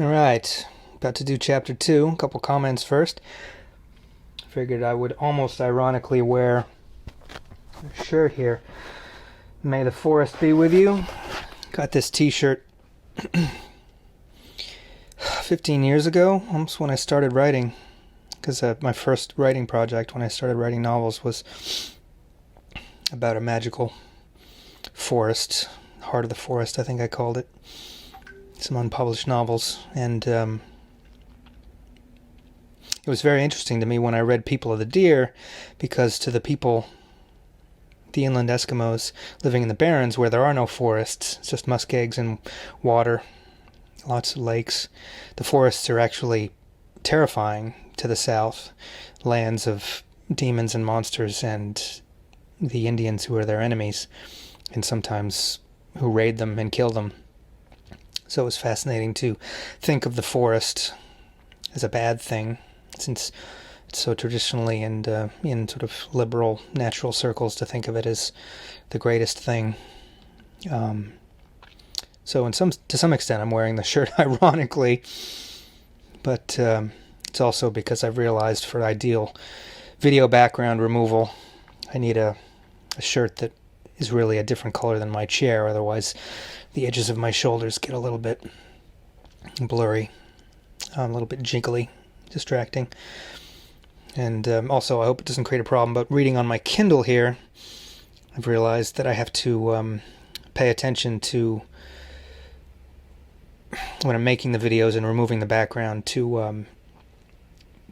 Alright, about to do chapter 2. A couple comments first. Figured I would almost ironically wear a shirt here. May the forest be with you. Got this t-shirt 15 years ago, almost when I started writing. Because my first writing project when I started writing novels was about a magical forest. Heart of the Forest, I think I called it. Some unpublished novels, and it was very interesting to me when I read People of the Deer, because to the people, the inland Eskimos living in the Barrens, where there are no forests, it's just muskegs and water, lots of lakes, the forests are actually terrifying to the south, lands of demons and monsters and the Indians who are their enemies, and sometimes who raid them and kill them. So it was fascinating to think of the forest as a bad thing, since it's so traditionally and in sort of liberal natural circles to think of it as the greatest thing. So to some extent I'm wearing the shirt ironically, but it's also because I've realized for ideal video background removal I need a shirt that is really a different color than my chair, otherwise the edges of my shoulders get a little bit blurry, a little bit jiggly, distracting. And also, I hope it doesn't create a problem, but reading on my Kindle here, I've realized that I have to pay attention to, when I'm making the videos and removing the background, to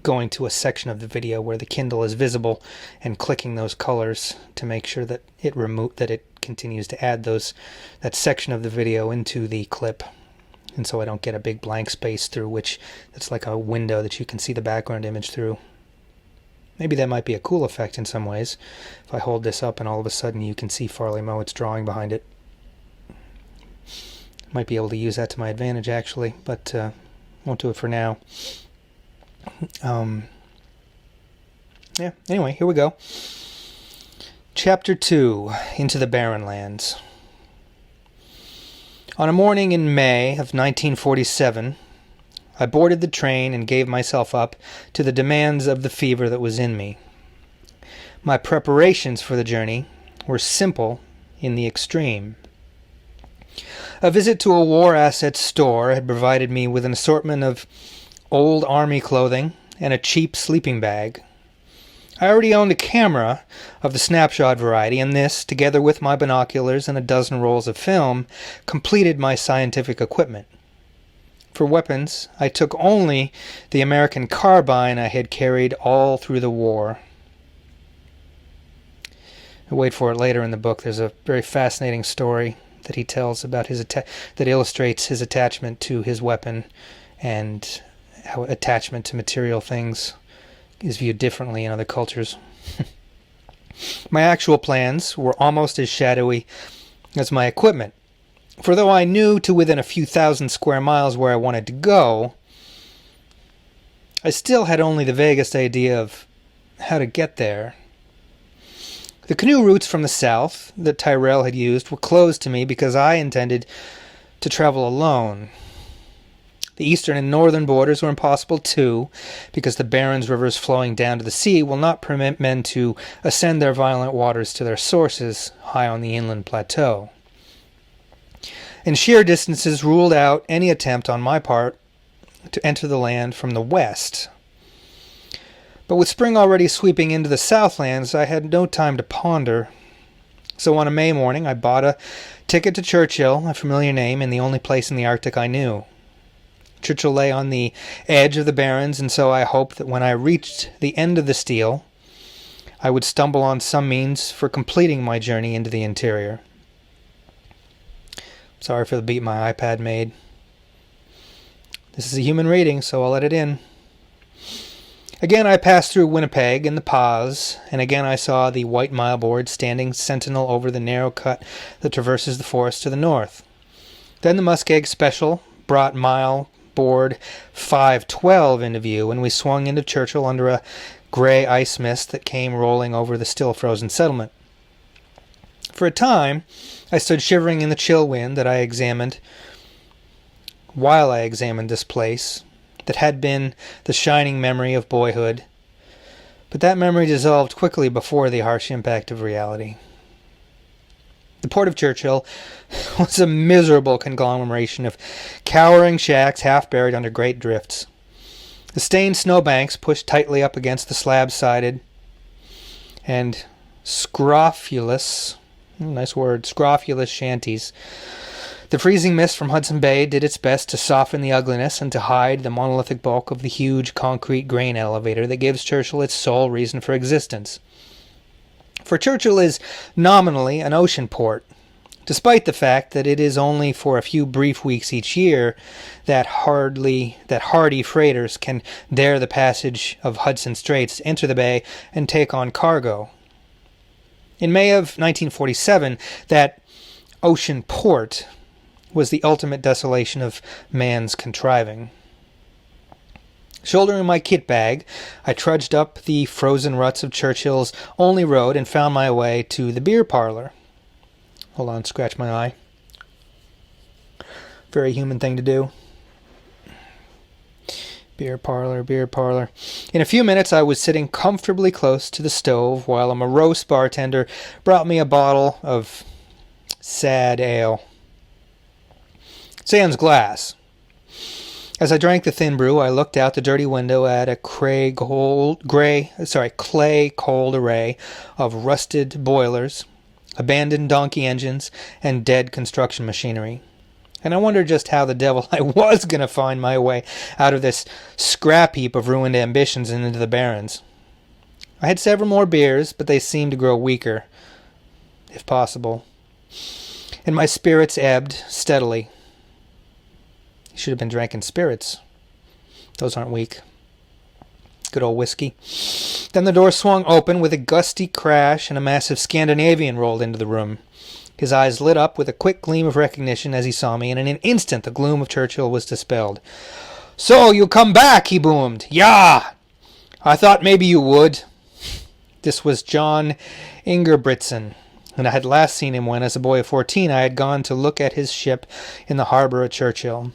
going to a section of the video where the Kindle is visible and clicking those colors to make sure that it continues to add that section of the video into the clip, and so I don't get a big blank space through which it's like a window that you can see the background image through. Maybe that might be a cool effect in some ways, if I hold this up and all of a sudden you can see Farley Mowat's drawing behind it. Might be able to use that to my advantage actually, but won't do it for now. Anyway, here we go. Chapter 2, Into the Barrenlands. On a morning in May of 1947, I boarded the train and gave myself up to the demands of the fever that was in me. My preparations for the journey were simple in the extreme. A visit to a war assets store had provided me with an assortment of old army clothing and a cheap sleeping bag. I already owned a camera of the snapshot variety, and this, together with my binoculars and a dozen rolls of film, completed my scientific equipment. For weapons, I took only the American carbine I had carried all through the war. I'll wait for it later in the book. There's a very fascinating story that he tells about that illustrates his attachment to his weapon, and how attachment to material things is viewed differently in other cultures. My actual plans were almost as shadowy as my equipment, for though I knew to within a few thousand square miles where I wanted to go, I still had only the vaguest idea of how to get there. The canoe routes from the south that Tyrell had used were closed to me because I intended to travel alone. The eastern and northern borders were impossible too, because the Barrens rivers flowing down to the sea will not permit men to ascend their violent waters to their sources high on the inland plateau. And sheer distances ruled out any attempt on my part to enter the land from the west. But with spring already sweeping into the Southlands, I had no time to ponder. So on a May morning, I bought a ticket to Churchill, a familiar name and the only place in the Arctic I knew. Churchill lay on the edge of the Barrens, and so I hoped that when I reached the end of the steel, I would stumble on some means for completing my journey into the interior. Sorry for the beat my iPad made. This is a human reading, so I'll let it in. Again I passed through Winnipeg and the Pas, and again I saw the white mileboard standing sentinel over the narrow cut that traverses the forest to the north. Then the Muskeg Special brought mile board 512 into view, and we swung into Churchill under a gray ice mist that came rolling over the still frozen settlement. For a time I stood shivering in the chill wind that I examined while I examined this place that had been the shining memory of boyhood, but that memory dissolved quickly before the harsh impact of reality. The port of Churchill was a miserable conglomeration of cowering shacks half buried under great drifts. The stained snowbanks pushed tightly up against the slab-sided and scrofulous, nice word, scrofulous shanties. The freezing mist from Hudson Bay did its best to soften the ugliness and to hide the monolithic bulk of the huge concrete grain elevator that gives Churchill its sole reason for existence. For Churchill is nominally an ocean port, despite the fact that it is only for a few brief weeks each year that hardy freighters can dare the passage of Hudson Straits, enter the bay, and take on cargo. In May of 1947, that ocean port was the ultimate desolation of man's contriving. Shouldering my kit bag, I trudged up the frozen ruts of Churchill's only road and found my way to the beer parlor. Hold on, scratch my eye. Very human thing to do. Beer parlor, beer parlor. In a few minutes I was sitting comfortably close to the stove while a morose bartender brought me a bottle of sad ale. Sans glass. As I drank the thin brew, I looked out the dirty window at a clay cold array of rusted boilers, abandoned donkey engines, and dead construction machinery. And I wondered just how the devil I was going to find my way out of this scrap heap of ruined ambitions and into the Barrens. I had several more beers, but they seemed to grow weaker, if possible, and my spirits ebbed steadily. Should have been drinking spirits. Those aren't weak. Good old whiskey. Then the door swung open with a gusty crash and a massive Scandinavian rolled into the room. His eyes lit up with a quick gleam of recognition as he saw me, and in an instant the gloom of Churchill was dispelled. "So you come back," he boomed. "Yeah! I thought maybe you would." This was John Ingebrigtsen, and I had last seen him when, as a boy of 14, I had gone to look at his ship in the harbour at Churchill.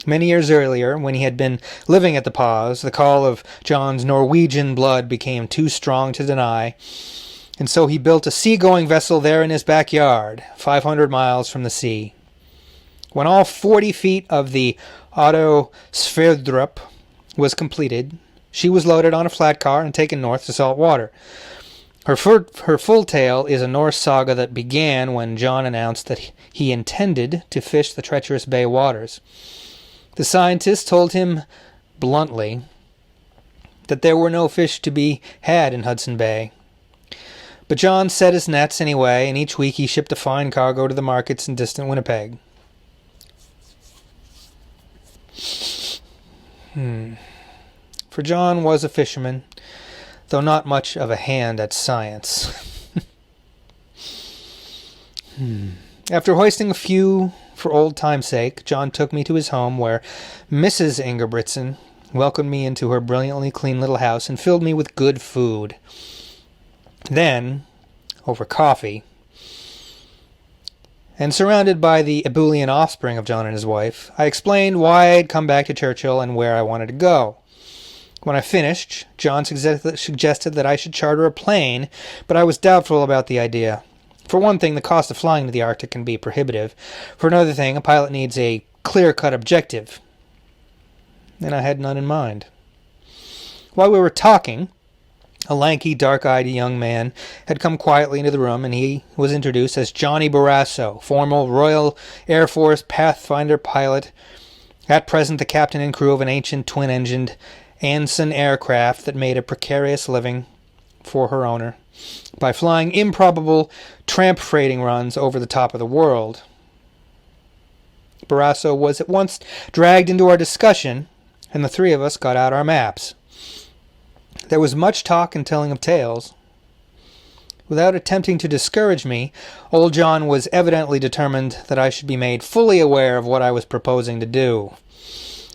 Many years earlier, when he had been living at the Pause, the call of John's Norwegian blood became too strong to deny, and so he built a sea-going vessel there in his backyard, 500 miles from the sea. When all 40 feet of the Otto Sverdrup was completed, she was loaded on a flat car and taken north to salt water. Her full tale is a Norse saga that began when John announced that he intended to fish the treacherous bay waters. The scientists told him bluntly that there were no fish to be had in Hudson Bay. But John set his nets anyway, and each week he shipped a fine cargo to the markets in distant Winnipeg. For John was a fisherman, though not much of a hand at science. After hoisting a few for old time's sake, John took me to his home, where Mrs. Ingebrigtsen welcomed me into her brilliantly clean little house and filled me with good food. Then, over coffee, and surrounded by the ebullient offspring of John and his wife, I explained why I had come back to Churchill and where I wanted to go. When I finished, John suggested that I should charter a plane, but I was doubtful about the idea. For one thing, the cost of flying to the Arctic can be prohibitive. For another thing, a pilot needs a clear-cut objective, and I had none in mind. While we were talking, a lanky, dark-eyed young man had come quietly into the room, and he was introduced as Johnny Barrasso, former Royal Air Force Pathfinder pilot, at present the captain and crew of an ancient twin-engined Anson aircraft that made a precarious living for her owner by flying improbable tramp freighting runs over the top of the world. Barrasso was at once dragged into our discussion, and the three of us got out our maps. There was much talk and telling of tales. Without attempting to discourage me, old John was evidently determined that I should be made fully aware of what I was proposing to do.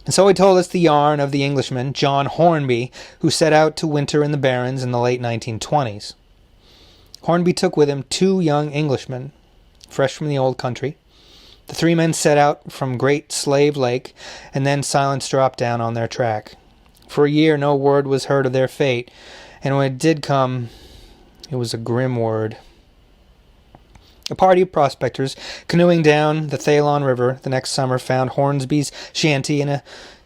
And so he told us the yarn of the Englishman, John Hornby, who set out to winter in the Barrens in the late 1920s. Hornby took with him two young Englishmen, fresh from the old country, The three men set out from Great Slave Lake, and then silence dropped down on their track. For a year no word was heard of their fate, and when it did come, it was a grim word. A party of prospectors canoeing down the Thalon River the next summer found Hornsby's shanty in a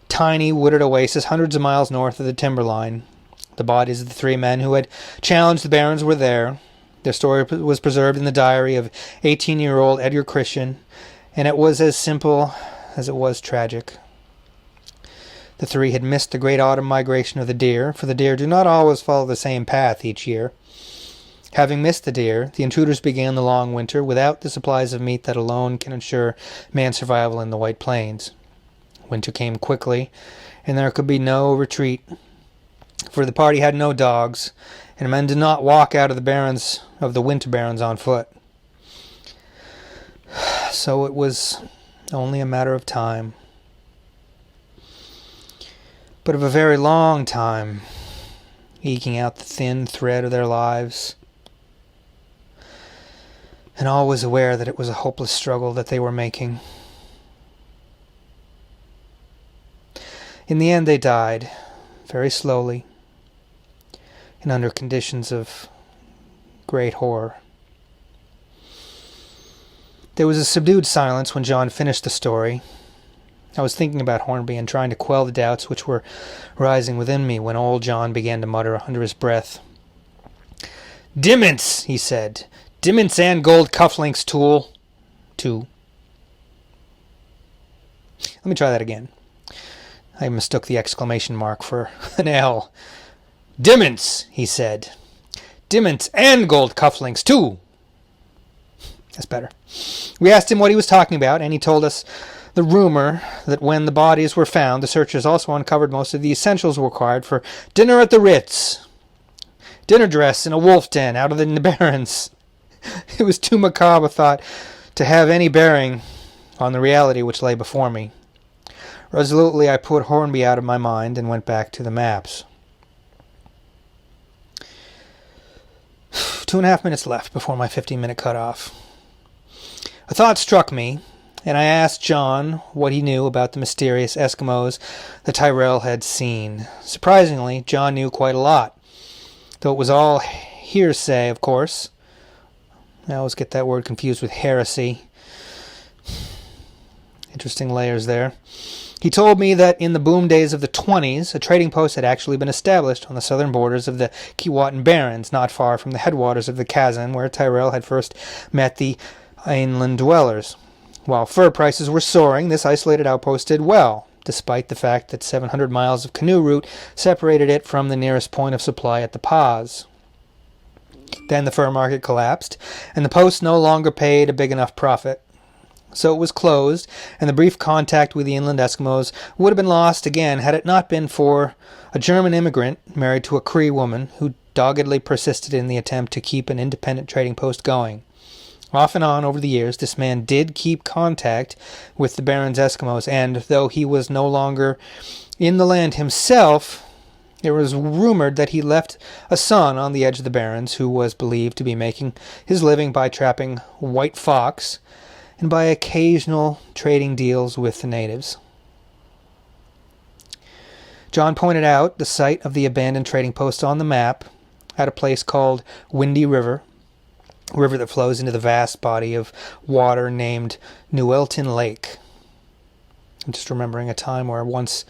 tiny wooded oasis hundreds of miles north of the timberline. The bodies of the three men who had challenged the Barrens were there. Their story was preserved in the diary of 18-year-old Edgar Christian, and it was as simple as it was tragic. The three had missed the great autumn migration of the deer, for the deer do not always follow the same path each year. Having missed the deer, the intruders began the long winter without the supplies of meat that alone can ensure man's survival in the White Plains. Winter came quickly, and there could be no retreat, for the party had no dogs, and men did not walk out of the winter barrens on foot. So it was only a matter of time. But of a very long time, eking out the thin thread of their lives, and always aware that it was a hopeless struggle that they were making. In the end they died, very slowly, and under conditions of great horror. There was a subdued silence when John finished the story. I was thinking about Hornby and trying to quell the doubts which were rising within me when old John began to mutter under his breath. "Dimments," he said. "Dimments and gold cufflinks, tool." Two. Let me try that again. I mistook the exclamation mark for an L. "Dimments," he said. "Dimments and gold cufflinks, too." That's better. We asked him what he was talking about, and he told us the rumor that when the bodies were found, the searchers also uncovered most of the essentials required for dinner at the Ritz. Dinner dress in a wolf den out of the Barrens. It was too macabre a thought to have any bearing on the reality which lay before me. Resolutely I put Hornby out of my mind and went back to the maps. 2.5 minutes left before my 15-minute cutoff. A thought struck me, and I asked John what he knew about the mysterious Eskimos the Tyrell had seen. Surprisingly, John knew quite a lot, though it was all hearsay, of course. I always get that word confused with heresy. Interesting layers there. He told me that in the boom days of the 20s, a trading post had actually been established on the southern borders of the Keewatin Barrens, not far from the headwaters of the Kazan, where Tyrell had first met the inland dwellers. While fur prices were soaring, this isolated outpost did well, despite the fact that 700 miles of canoe route separated it from the nearest point of supply at the Pas. Then the fur market collapsed, and the post no longer paid a big enough profit. So it was closed, and the brief contact with the inland Eskimos would have been lost again had it not been for a German immigrant married to a Cree woman who doggedly persisted in the attempt to keep an independent trading post going. Off and on over the years, this man did keep contact with the Barrens Eskimos, and though he was no longer in the land himself, it was rumored that he left a son on the edge of the Barrens who was believed to be making his living by trapping white fox and by occasional trading deals with the natives. John pointed out the site of the abandoned trading post on the map at a place called Windy River, a river that flows into the vast body of water named Newelton Lake. I'm just remembering a time where once,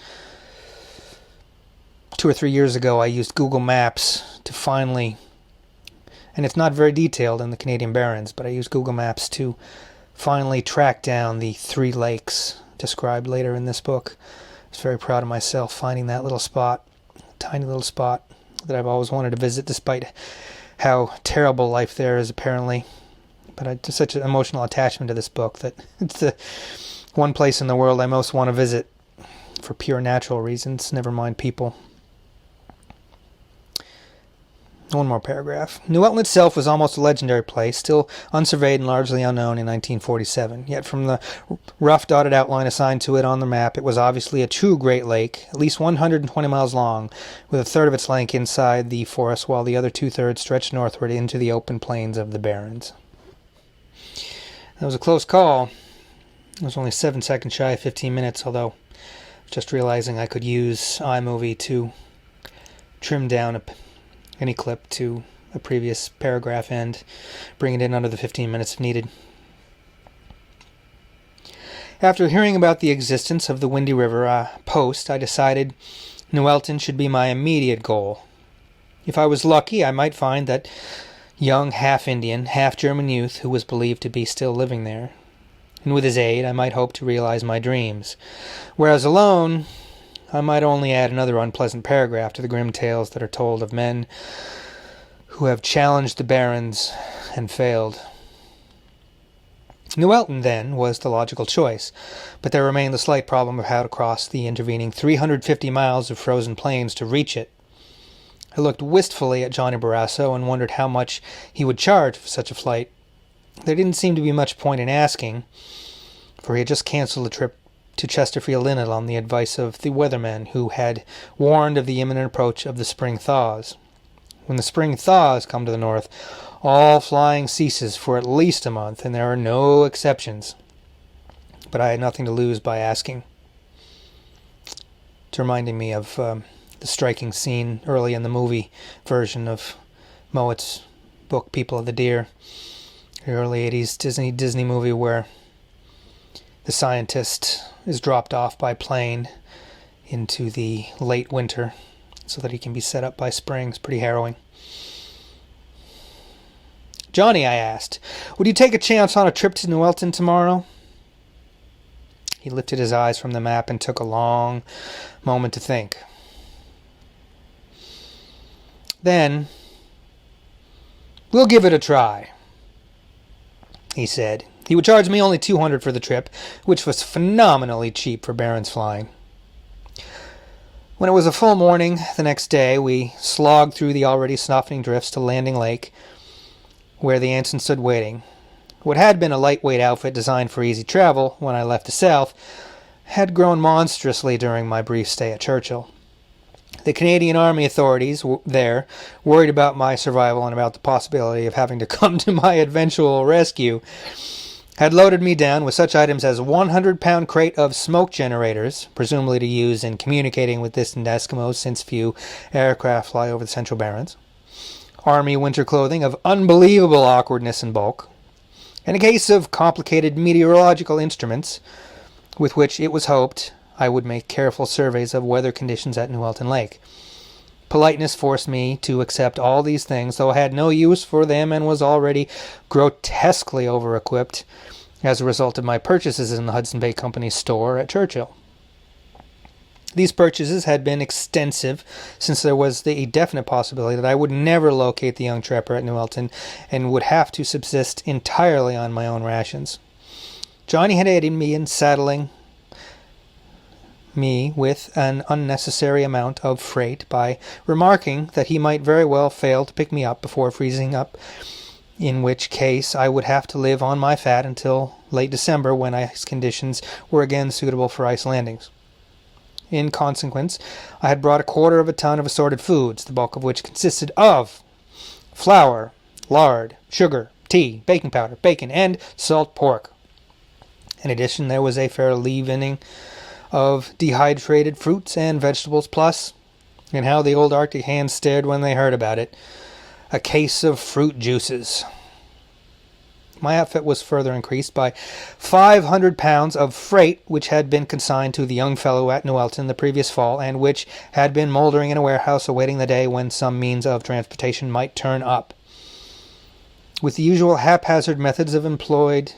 2 or 3 years ago, I used Google Maps to finally, and it's not very detailed in the Canadian Barrens, but I used Google Maps to finally track down the 3 lakes described later in this book. I was very proud of myself finding that little spot, tiny little spot that I've always wanted to visit despite how terrible life there is apparently. But I have such an emotional attachment to this book that it's the one place in the world I most want to visit for pure natural reasons, never mind people. One more paragraph. Newelton itself was almost a legendary place, still unsurveyed and largely unknown in 1947. Yet from the rough dotted outline assigned to it on the map, it was obviously a true Great Lake, at least 120 miles long, with a third of its length inside the forest, while the other 2/3 stretched northward into the open plains of the Barrens. That was a close call. It was only 7 seconds shy of 15 minutes, although just realizing I could use iMovie to trim down any clip to a previous paragraph and bring it in under the 15 minutes if needed. After hearing about the existence of the Windy River post, I decided Nuelton should be my immediate goal. If I was lucky, I might find that young half-Indian, half-German youth who was believed to be still living there, and with his aid I might hope to realize my dreams, whereas alone I might only add another unpleasant paragraph to the grim tales that are told of men who have challenged the Barrens and failed. Nuelton, then, was the logical choice, but there remained the slight problem of how to cross the intervening 350 miles of frozen plains to reach it. I looked wistfully at Johnny Barrasso and wondered how much he would charge for such a flight. There didn't seem to be much point in asking, for he had just cancelled a trip to Chesterfield Inlet on the advice of the weathermen who had warned of the imminent approach of the spring thaws. When the spring thaws come to the north, all flying ceases for at least a month, and there are no exceptions. But I had nothing to lose by asking. It's reminding me of the striking scene early in the movie version of Mowat's book, People of the Deer, the early 80s Disney movie where the scientist is dropped off by plane into the late winter so that he can be set up by spring. It's pretty harrowing. "Johnny," I asked, "would you take a chance on a trip to Nuelton tomorrow?" He lifted his eyes from the map and took a long moment to think. Then, "We'll give it a try," he said. He would charge me only $200 for the trip, which was phenomenally cheap for Barrens flying. When it was a full morning the next day, we slogged through the already softening drifts to Landing Lake, where the ensign stood waiting. What had been a lightweight outfit designed for easy travel when I left the south had grown monstrously during my brief stay at Churchill. The Canadian Army authorities there, worried about my survival and about the possibility of having to come to my eventual rescue, had loaded me down with such items as a 100-pound crate of smoke generators, presumably to use in communicating with distant Eskimos since few aircraft fly over the Central Barrens, Army winter clothing of unbelievable awkwardness and bulk, and a case of complicated meteorological instruments with which it was hoped I would make careful surveys of weather conditions at Nuelton Lake. Politeness forced me to accept all these things, though I had no use for them and was already grotesquely over-equipped as a result of my purchases in the Hudson Bay Company's store at Churchill. These purchases had been extensive, since there was the definite possibility that I would never locate the young trapper at Nuelton and would have to subsist entirely on my own rations. Johnny had aided me in saddling me with an unnecessary amount of freight by remarking that he might very well fail to pick me up before freezing up, in which case I would have to live on my fat until late December, when ice conditions were again suitable for ice landings. In consequence, I had brought 1/4 of a ton of assorted foods, the bulk of which consisted of flour, lard, sugar, tea, baking powder, bacon, and salt pork. In addition, there was a fair leavening of dehydrated fruits and vegetables, plus, and how the old Arctic hands stared when they heard about it, a case of fruit juices. My outfit was further increased by 500 pounds of freight which had been consigned to the young fellow at Nuelton the previous fall, and which had been mouldering in a warehouse awaiting the day when some means of transportation might turn up. With the usual haphazard methods employed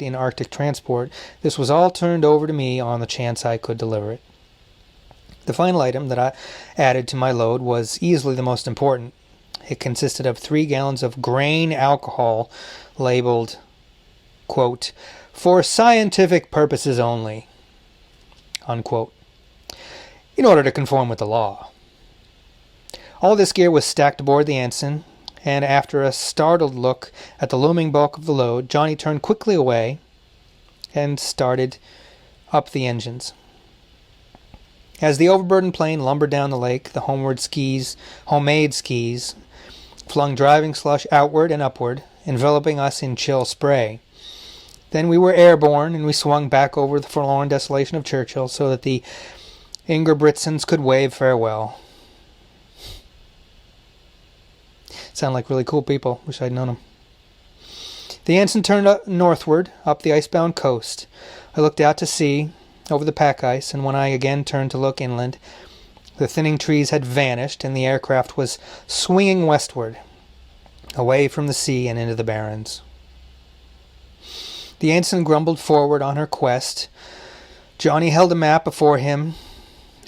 in Arctic transport, this was all turned over to me on the chance I could deliver it. The final item that I added to my load was easily the most important. It consisted of 3 gallons of grain alcohol labeled, quote, "for scientific purposes only," unquote, in order to conform with the law. All this gear was stacked aboard the ensign, and after a startled look at the looming bulk of the load, Johnny turned quickly away and started up the engines. As the overburdened plane lumbered down the lake, the homemade skis, flung driving slush outward and upward, enveloping us in chill spray. Then we were airborne, and we swung back over the forlorn desolation of Churchill so that the Ingebrigtsens could wave farewell. Sound like really cool people. Wish I'd known them. The ensign turned northward, up the icebound coast. I looked out to sea, over the pack ice, and when I again turned to look inland, the thinning trees had vanished, and the aircraft was swinging westward, away from the sea and into the Barrens. The ensign grumbled forward on her quest. Johnny held a map before him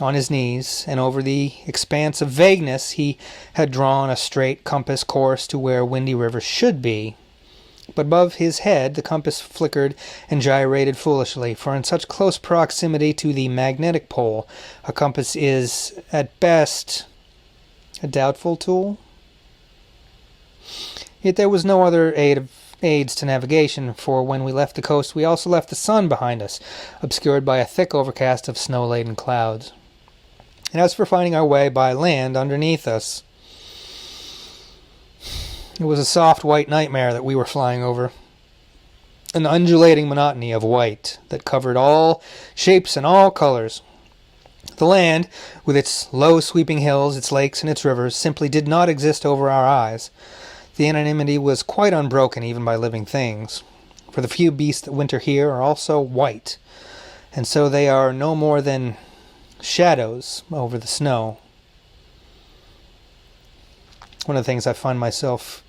on his knees, and over the expanse of vagueness he had drawn a straight compass course to where Windy River should be. But above his head the compass flickered and gyrated foolishly, for in such close proximity to the magnetic pole, a compass is, at best, a doubtful tool. Yet there was no other aids to navigation, for when we left the coast we also left the sun behind us, obscured by a thick overcast of snow-laden clouds. And as for finding our way by land underneath us, it was a soft white nightmare that we were flying over. An undulating monotony of white that covered all shapes and all colors. The land, with its low sweeping hills, its lakes, and its rivers, simply did not exist over our eyes. The anonymity was quite unbroken even by living things, for the few beasts that winter here are also white, and so they are no more than shadows over the snow. One of the things I find myself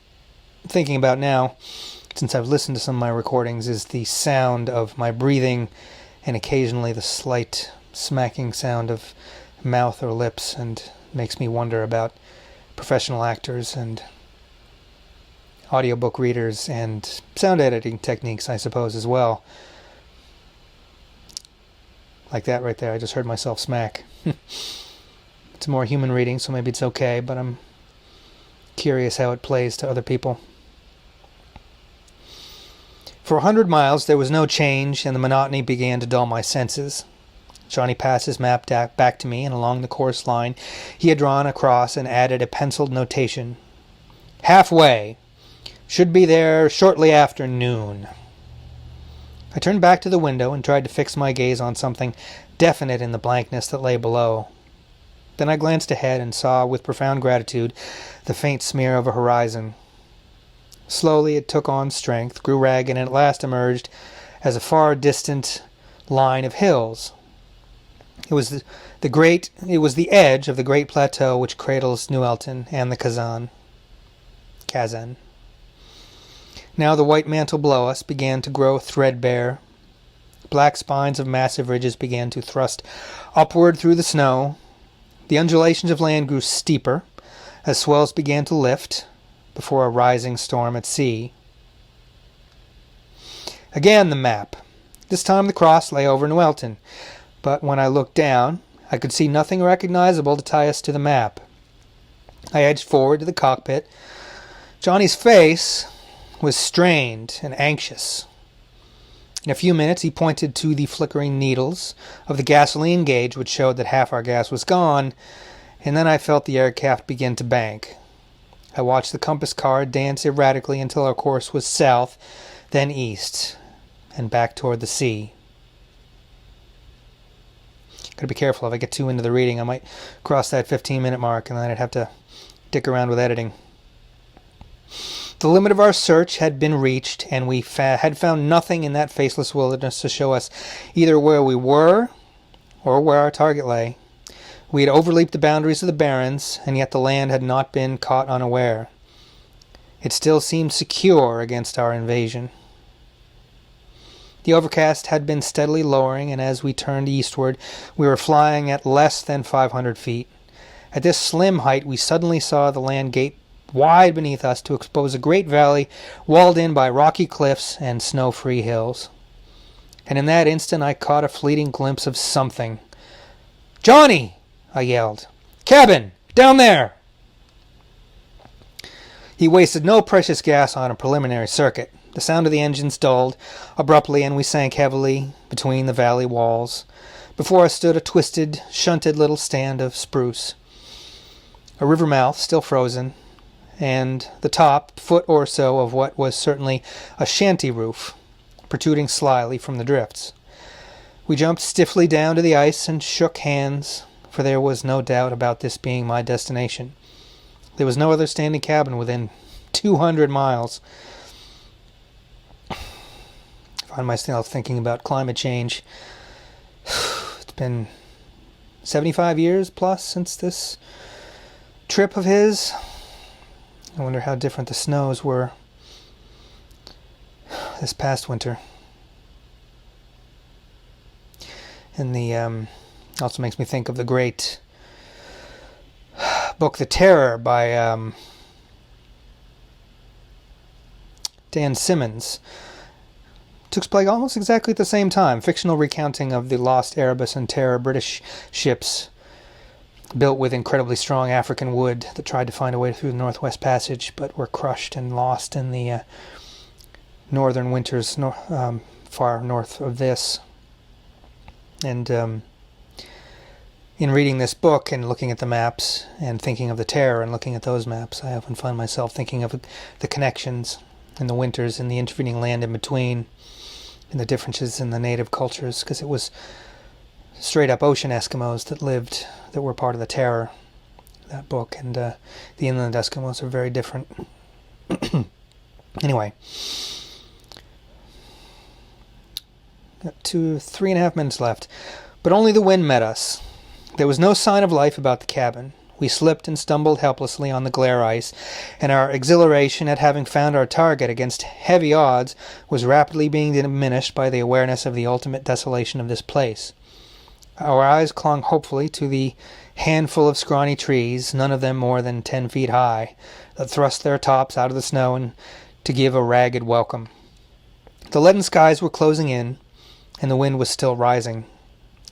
thinking about now, since I've listened to some of my recordings, is the sound of my breathing and occasionally the slight smacking sound of mouth or lips, and makes me wonder about professional actors and audiobook readers and sound editing techniques, I suppose, as well. Like that right there, I just heard myself smack. It's a more human reading, so maybe it's okay, but I'm curious how it plays to other people. For 100 miles there was no change, and the monotony began to dull my senses. Johnny passed his map back to me, and along the course line he had drawn across and added a penciled notation. Halfway. Should be there shortly after noon. I turned back to the window and tried to fix my gaze on something definite in the blankness that lay below. Then I glanced ahead and saw with profound gratitude the faint smear of a horizon. Slowly it took on strength, grew ragged, and at last emerged as a far distant line of hills. It was the edge of the great plateau which cradles Newelton and the Kazan. Now the white mantle below us began to grow threadbare. Black spines of massive ridges began to thrust upward through the snow. The undulations of land grew steeper as swells began to lift before a rising storm at sea. Again the map. This time the cross lay over Newelton, but when I looked down, I could see nothing recognizable to tie us to the map. I edged forward to the cockpit. Johnny's face was strained and anxious. In a few minutes he pointed to the flickering needles of the gasoline gauge, which showed that half our gas was gone, and then I felt the aircraft begin to bank. I watched the compass card dance erratically until our course was south, then east, and back toward the sea. Gotta be careful. If I get too into the reading, I might cross that 15-minute mark, and then I'd have to dick around with editing. The limit of our search had been reached, and we had found nothing in that faceless wilderness to show us either where we were or where our target lay. We had overleaped the boundaries of the Barrens, and yet the land had not been caught unaware. It still seemed secure against our invasion. The overcast had been steadily lowering, and as we turned eastward, we were flying at less than 500 feet. At this slim height, we suddenly saw the land gate wide beneath us to expose a great valley walled in by rocky cliffs and snow-free hills. And in that instant I caught a fleeting glimpse of something. "Johnny!" I yelled. "Cabin! Down there!" He wasted no precious gas on a preliminary circuit. The sound of the engines dulled abruptly, and we sank heavily between the valley walls. Before us stood a twisted, shunted little stand of spruce, a river mouth still frozen, and the top foot or so of what was certainly a shanty roof, protruding slyly from the drifts. We jumped stiffly down to the ice and shook hands, for there was no doubt about this being my destination. There was no other standing cabin within 200 miles. I find myself thinking about climate change. It's been 75 years plus since this trip of his. I wonder how different the snows were this past winter. And the also makes me think of the great book The Terror by Dan Simmons. Took place almost exactly at the same time. Fictional recounting of the lost Erebus and Terror British ships built with incredibly strong African wood that tried to find a way through the Northwest Passage but were crushed and lost in the northern winters far north of this. And in reading this book and looking at the maps and thinking of the Terror and looking at those maps, I often find myself thinking of the connections and the winters and the intervening land in between and the differences in the native cultures, because it was straight up ocean Eskimos that were part of the Terror, that book, and the inland Eskimos are very different. Anyway, got 3.5 minutes left, but only the wind met us. There was no sign of life about the cabin. We slipped and stumbled helplessly on the glare ice, and our exhilaration at having found our target against heavy odds was rapidly being diminished by the awareness of the ultimate desolation of this place. Our eyes clung hopefully to the handful of scrawny trees, none of them more than 10 feet high, that thrust their tops out of the snow and to give a ragged welcome. The leaden skies were closing in, and the wind was still rising.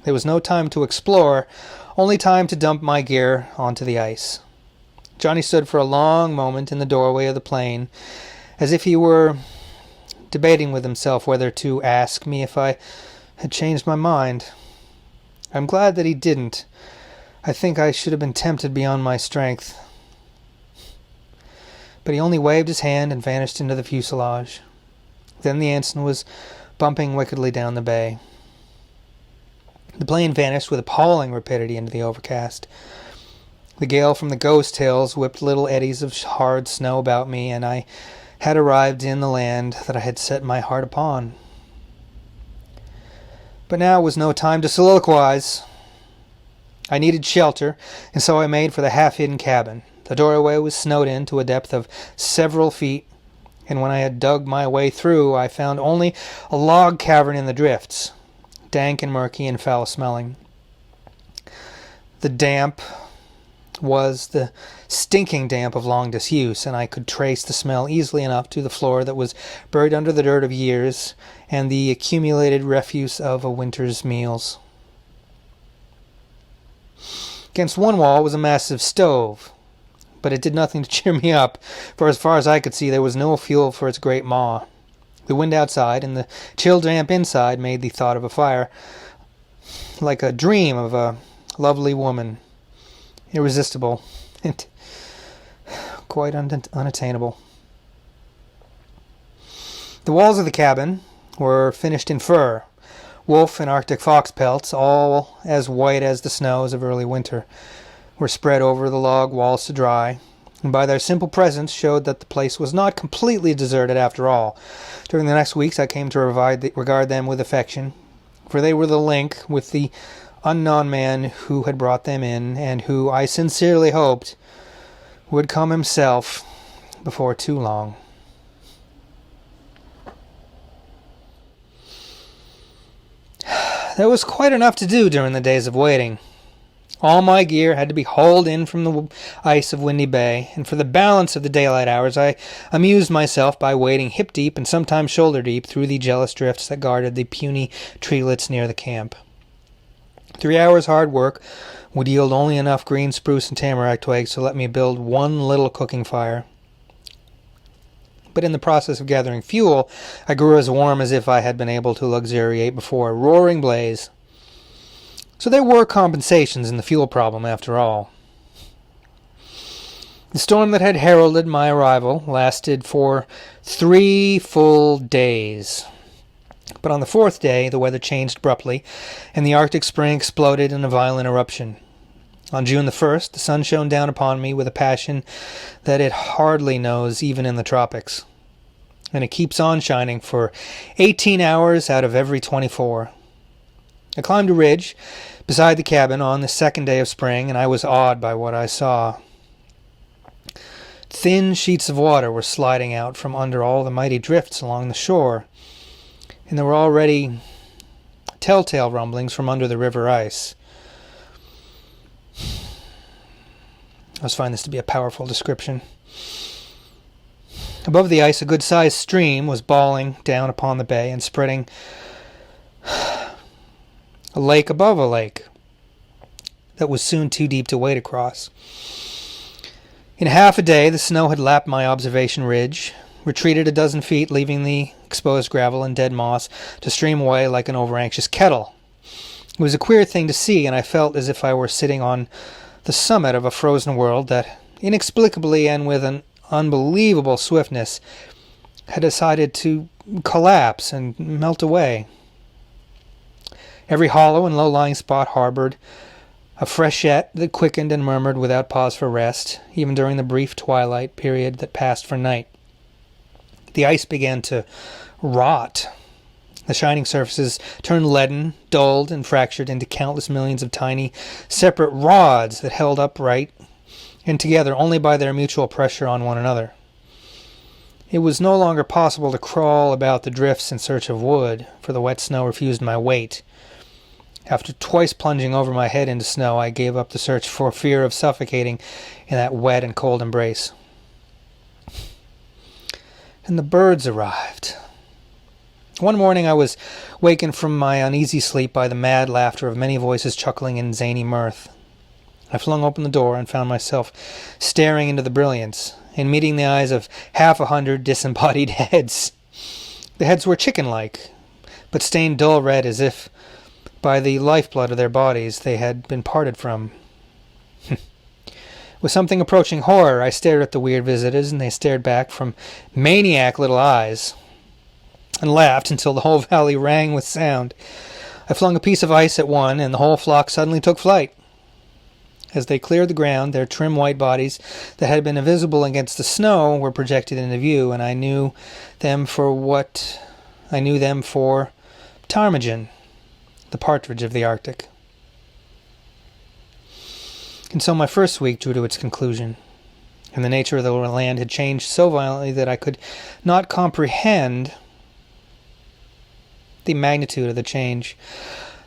There was no time to explore, only time to dump my gear onto the ice. Johnny stood for a long moment in the doorway of the plane, as if he were debating with himself whether to ask me if I had changed my mind. I'm glad that he didn't. I think I should have been tempted beyond my strength. But he only waved his hand and vanished into the fuselage. Then the ensign was bumping wickedly down the bay. The plane vanished with appalling rapidity into the overcast. The gale from the Ghost Hills whipped little eddies of hard snow about me, and I had arrived in the land that I had set my heart upon. But now was no time to soliloquize. I needed shelter, and so I made for the half-hidden cabin. The doorway was snowed in to a depth of several feet, and when I had dug my way through, I found only a log cavern in the drifts, dank and murky and foul-smelling. The damp was the stinking damp of long disuse, and I could trace the smell easily enough to the floor that was buried under the dirt of years and the accumulated refuse of a winter's meals. Against one wall was a massive stove, but it did nothing to cheer me up, for as far as I could see there was no fuel for its great maw. The wind outside and the chill damp inside made the thought of a fire like a dream of a lovely woman, irresistible and quite unattainable. The walls of the cabin were finished in fur, wolf and Arctic fox pelts, all as white as the snows of early winter, were spread over the log walls to dry, and by their simple presence showed that the place was not completely deserted after all. During the next weeks I came to regard them with affection, for they were the link with the unknown man who had brought them in, and who, I sincerely hoped, would come himself before too long. There was quite enough to do during the days of waiting. All my gear had to be hauled in from the ice of Windy Bay, and for the balance of the daylight hours I amused myself by wading hip-deep and sometimes shoulder-deep through the jealous drifts that guarded the puny treelets near the camp. 3 hours' hard work would yield only enough green spruce and tamarack twigs to let me build one little cooking fire. But in the process of gathering fuel, I grew as warm as if I had been able to luxuriate before a roaring blaze. So there were compensations in the fuel problem, after all. The storm that had heralded my arrival lasted for 3 full days. But on the fourth day, the weather changed abruptly, and the Arctic Spring exploded in a violent eruption. On June the 1st, the sun shone down upon me with a passion that it hardly knows even in the tropics. And it keeps on shining for 18 hours out of every 24. I climbed a ridge beside the cabin on the second day of spring, and I was awed by what I saw. Thin sheets of water were sliding out from under all the mighty drifts along the shore, and there were already telltale rumblings from under the river ice. I always find this to be a powerful description. Above the ice, a good-sized stream was bawling down upon the bay and spreading a lake above a lake that was soon too deep to wade across. In half a day, the snow had lapped my observation ridge, retreated a dozen feet, leaving the exposed gravel and dead moss to stream away like an overanxious kettle. It was a queer thing to see, and I felt as if I were sitting on the summit of a frozen world that, inexplicably and with an unbelievable swiftness, had decided to collapse and melt away. Every hollow and low-lying spot harbored a freshet that quickened and murmured without pause for rest, even during the brief twilight period that passed for night. The ice began to rot. The shining surfaces turned leaden, dulled, and fractured into countless millions of tiny, separate rods that held upright and together only by their mutual pressure on one another. It was no longer possible to crawl about the drifts in search of wood, for the wet snow refused my weight. After twice plunging over my head into snow, I gave up the search for fear of suffocating in that wet and cold embrace. And the birds arrived. One morning I was wakened from my uneasy sleep by the mad laughter of many voices chuckling in zany mirth. I flung open the door and found myself staring into the brilliance and meeting the eyes of 100 disembodied heads. The heads were chicken-like, but stained dull red as if by the lifeblood of their bodies they had been parted from. With something approaching horror, I stared at the weird visitors, and they stared back from maniac little eyes, and laughed until the whole valley rang with sound. I flung a piece of ice at one, and the whole flock suddenly took flight. As they cleared the ground, their trim white bodies that had been invisible against the snow were projected into view, and I knew them for ptarmigan, the partridge of the Arctic. And so my first week drew to its conclusion, and the nature of the land had changed so violently that I could not comprehend the magnitude of the change.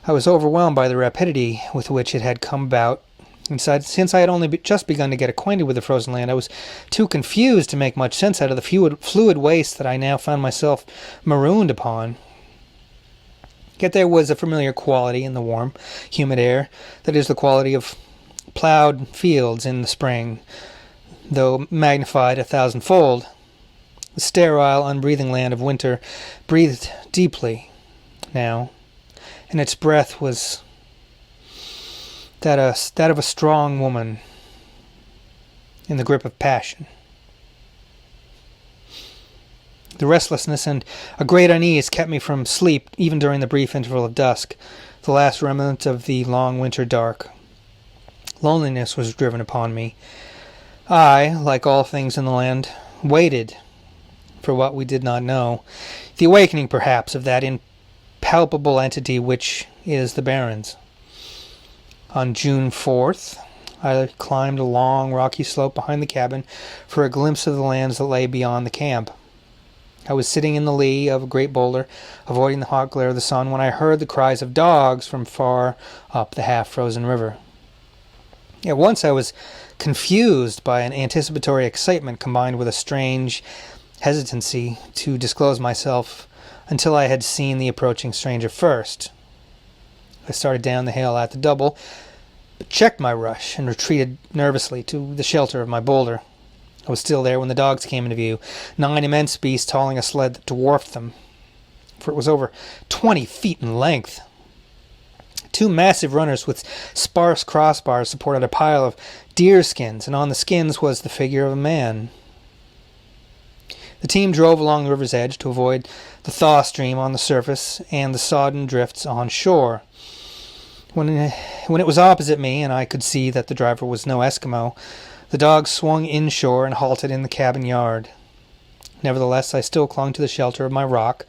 I was overwhelmed by the rapidity with which it had come about, and since I had only just begun to get acquainted with the frozen land, I was too confused to make much sense out of the fluid waste that I now found myself marooned upon. Yet there was a familiar quality in the warm, humid air that is the quality of plowed fields in the spring, though magnified 1,000-fold. The sterile, unbreathing land of winter breathed deeply now, and its breath was that of a strong woman in the grip of passion. The restlessness and a great unease kept me from sleep even during the brief interval of dusk, the last remnant of the long winter dark. Loneliness was driven upon me. I, like all things in the land, waited for what we did not know, the awakening, perhaps, of that impalpable entity which is the Barrens. On June 4th, I climbed a long, rocky slope behind the cabin for a glimpse of the lands that lay beyond the camp. I was sitting in the lee of a great boulder, avoiding the hot glare of the sun, when I heard the cries of dogs from far up the half-frozen river. At once I was confused by an anticipatory excitement combined with a strange hesitancy to disclose myself until I had seen the approaching stranger first. I started down the hill at the double, but checked my rush and retreated nervously to the shelter of my boulder. I was still there when the dogs came into view, 9 immense beasts hauling a sled that dwarfed them, for it was over 20 feet in length. 2 massive runners with sparse crossbars supported a pile of deer skins, and on the skins was the figure of a man. The team drove along the river's edge to avoid the thaw stream on the surface and the sodden drifts on shore. When it was opposite me and I could see that the driver was no Eskimo, the dog swung inshore and halted in the cabin yard. Nevertheless, I still clung to the shelter of my rock,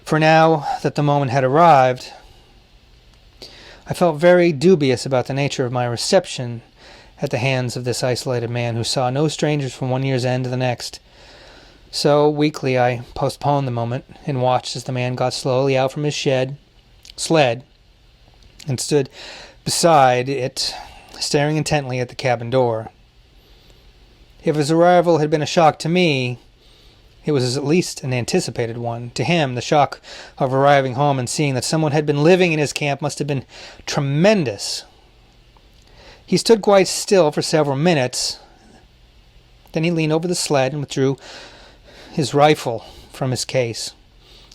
for now that the moment had arrived, I felt very dubious about the nature of my reception at the hands of this isolated man who saw no strangers from one year's end to the next. So, weakly, I postponed the moment and watched as the man got slowly out from his sled, and stood beside it, staring intently at the cabin door. If his arrival had been a shock to me, it was at least an anticipated one. To him, the shock of arriving home and seeing that someone had been living in his camp must have been tremendous. He stood quite still for several minutes. Then he leaned over the sled and withdrew his rifle from his case.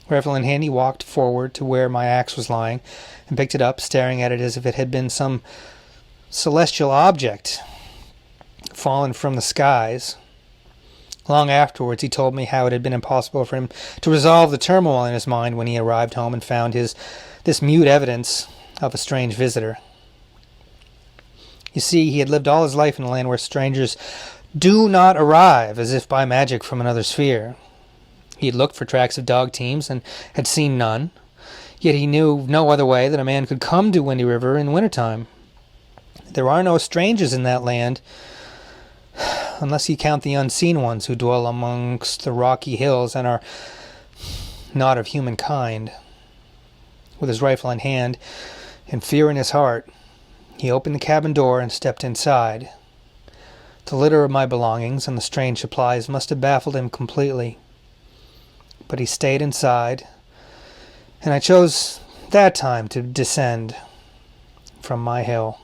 Rifle in hand, he walked forward to where my axe was lying and picked it up, staring at it as if it had been some celestial object fallen from the skies. Long afterwards, he told me how it had been impossible for him to resolve the turmoil in his mind when he arrived home and found this mute evidence of a strange visitor. You see, he had lived all his life in a land where strangers do not arrive as if by magic from another sphere. He had looked for tracks of dog teams and had seen none, yet he knew no other way that a man could come to Windy River in wintertime. There are no strangers in that land, unless you count the unseen ones who dwell amongst the rocky hills and are not of humankind. With his rifle in hand and fear in his heart, he opened the cabin door and stepped inside. The litter of my belongings and the strange supplies must have baffled him completely. But he stayed inside, and I chose that time to descend from my hill.